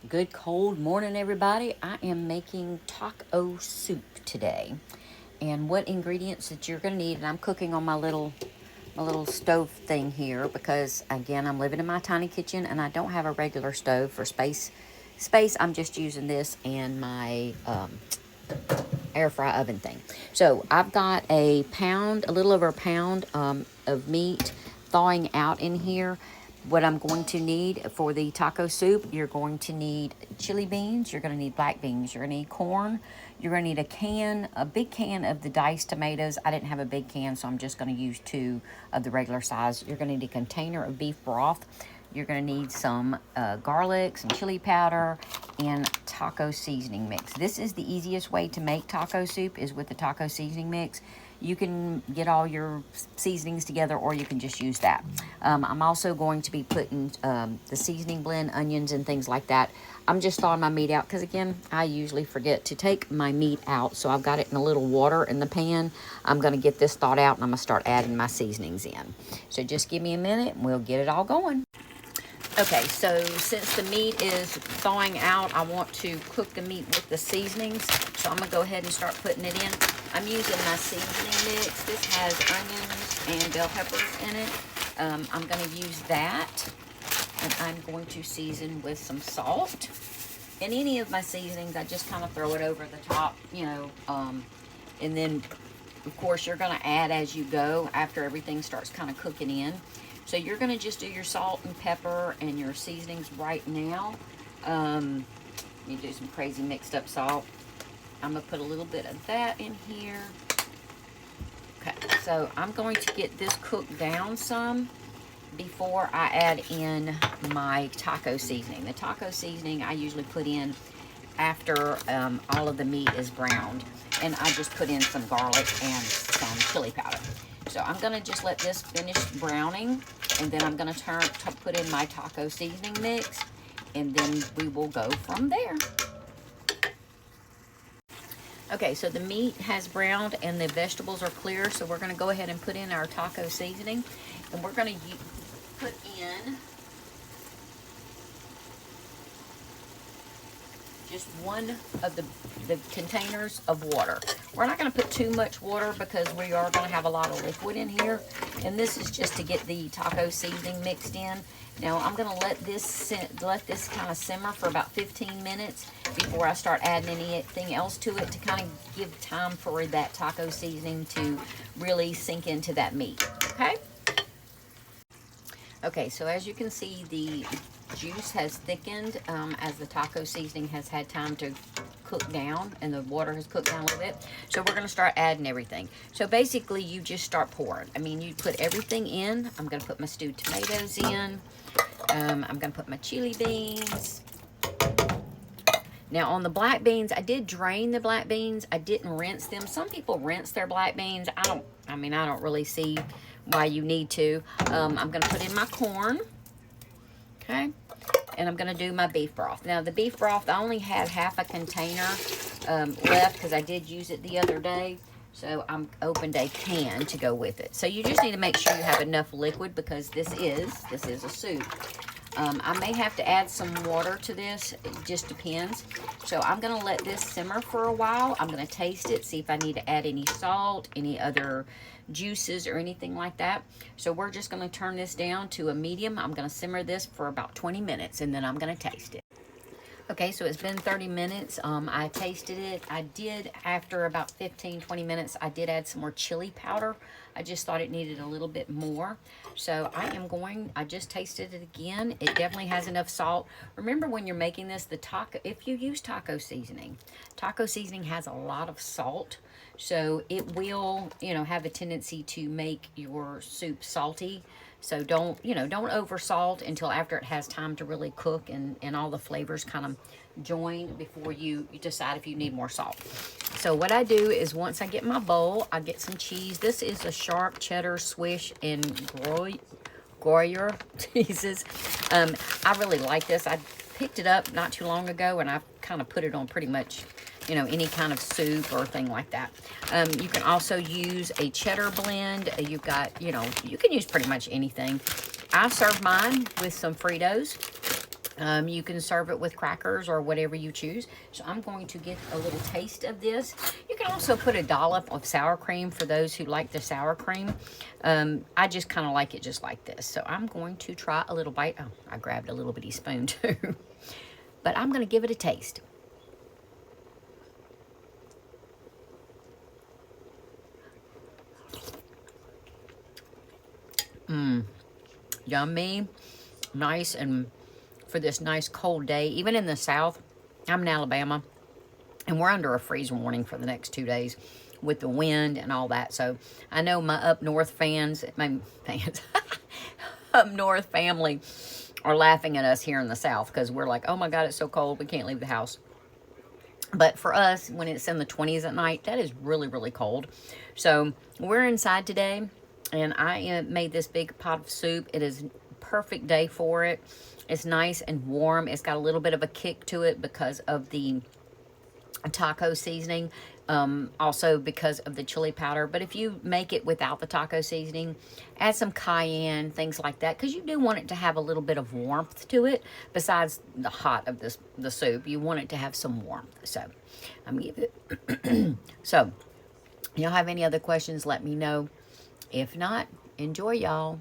Good cold morning, everybody. I am making taco soup today. And what ingredients that you're going to need, and I'm cooking on my little stove thing here because again, I'm living in my tiny kitchen and I don't have a regular stove for space. I'm just using this and my air fry oven thing. So I've got a little over a pound of meat thawing out in here. What I'm going to need for the taco soup, you're going to need chili beans, you're going to need black beans, you're going to need corn, you're going to need a big can of the diced tomatoes. I didn't have a big can, so I'm just going to use 2 of the regular size. You're going to need a container of beef broth. You're going to need some garlic, some chili powder, and taco seasoning mix. This is the easiest way to make taco soup is with the taco seasoning mix. You can get all your seasonings together or you can just use that. I'm also going to be putting the seasoning blend, onions, and things like that. I'm just thawing my meat out because, again, I usually forget to take my meat out. So I've got it in a little water in the pan. I'm going to get this thawed out and I'm going to start adding my seasonings in. So just give me a minute and we'll get it all going. Okay, so since the meat is thawing out, I want to cook the meat with the seasonings. So I'm going to go ahead and start putting it in. I'm using my seasoning mix. This has onions and bell peppers in it. I'm going to use that. And I'm going to season with some salt. And any of my seasonings, I just kind of throw it over the top, and then, of course, you're going to add as you go after everything starts kind of cooking in. So you're going to just do your salt and pepper and your seasonings right now. You do some crazy mixed up salt. I'm going to put a little bit of that in here. Okay, so I'm going to get this cooked down some before I add in my taco seasoning. The taco seasoning I usually put in after all of the meat is browned. And I just put in some garlic and some chili powder. So I'm going to just let this finish browning, and then I'm going to put in my taco seasoning mix, and then we will go from there. Okay, so the meat has browned and the vegetables are clear, so we're going to go ahead and put in our taco seasoning, and we're going to put in just one of the containers of water. We're not going to put too much water because we are going to have a lot of liquid in here. And this is just to get the taco seasoning mixed in. Now I'm going to let this kind of simmer for about 15 minutes before I start adding anything else to it to kind of give time for that taco seasoning to really sink into that meat. Okay? Okay, so as you can see, the juice has thickened as the taco seasoning has had time to cook down and the water has cooked down a little bit. So we're going to start adding everything. So basically, you just start pouring. I mean, you put everything in. I'm going to put my stewed tomatoes in. I'm going to put my chili beans. Now, on the black beans, I did drain the black beans. I didn't rinse them. Some people rinse their black beans. I don't really see why you need to. I'm going to put in my corn. Okay. And I'm going to do my beef broth. Now, the beef broth, I only had half a container left because I did use it the other day. So I'm opened a can to go with it. So you just need to make sure you have enough liquid because this is a soup. I may have to add some water to this. It just depends. So I'm going to let this simmer for a while. I'm going to taste it, see if I need to add any salt, any other juices or anything like that. So we're just going to turn this down to a medium. I'm going to simmer this for about 20 minutes and then I'm going to taste it. Okay, so it's been 30 minutes. I tasted it. I did, after about 15-20 minutes, I did add some more chili powder. I just thought it needed a little bit more. So I just tasted it again. It definitely has enough salt. Remember, when you're making this, if you use taco seasoning has a lot of salt. So it will, have a tendency to make your soup salty. So don't over salt until after it has time to really cook and all the flavors kind of join before you decide if you need more salt. So what I do is once I get my bowl, I get some cheese. This is a sharp cheddar, Swiss, and Gruyere cheeses. I really like this. I picked it up not too long ago and I've kind of put it on pretty much any kind of soup or thing like that. You can also use a cheddar blend. You've got, you can use pretty much anything. I serve mine with some Fritos. You can serve it with crackers or whatever you choose. So I'm going to get a little taste of this. You can also put a dollop of sour cream for those who like the sour cream. I just kind of like it just like this. So I'm going to try a little bite. Oh, I grabbed a little bitty spoon too. But I'm going to give it a taste. Yummy, nice, and for this nice cold day, even in the South, I'm in Alabama, and we're under a freeze warning for the next 2 days with the wind and all that. So I know my up north fans, up north family are laughing at us here in the South because we're like, oh my God, it's so cold, we can't leave the house. But for us, when it's in the 20s at night, that is really, really cold. So we're inside today, and I made this big pot of soup. It is a perfect day for it. It's nice and warm. It's got a little bit of a kick to it because of the taco seasoning, also because of the chili powder. But if you make it without the taco seasoning, add some cayenne, things like that, because you do want it to have a little bit of warmth to it. Besides the hot of the soup, you want it to have some warmth. So I'm gonna give it. So y'all have any other questions, let me know. If not, enjoy, y'all.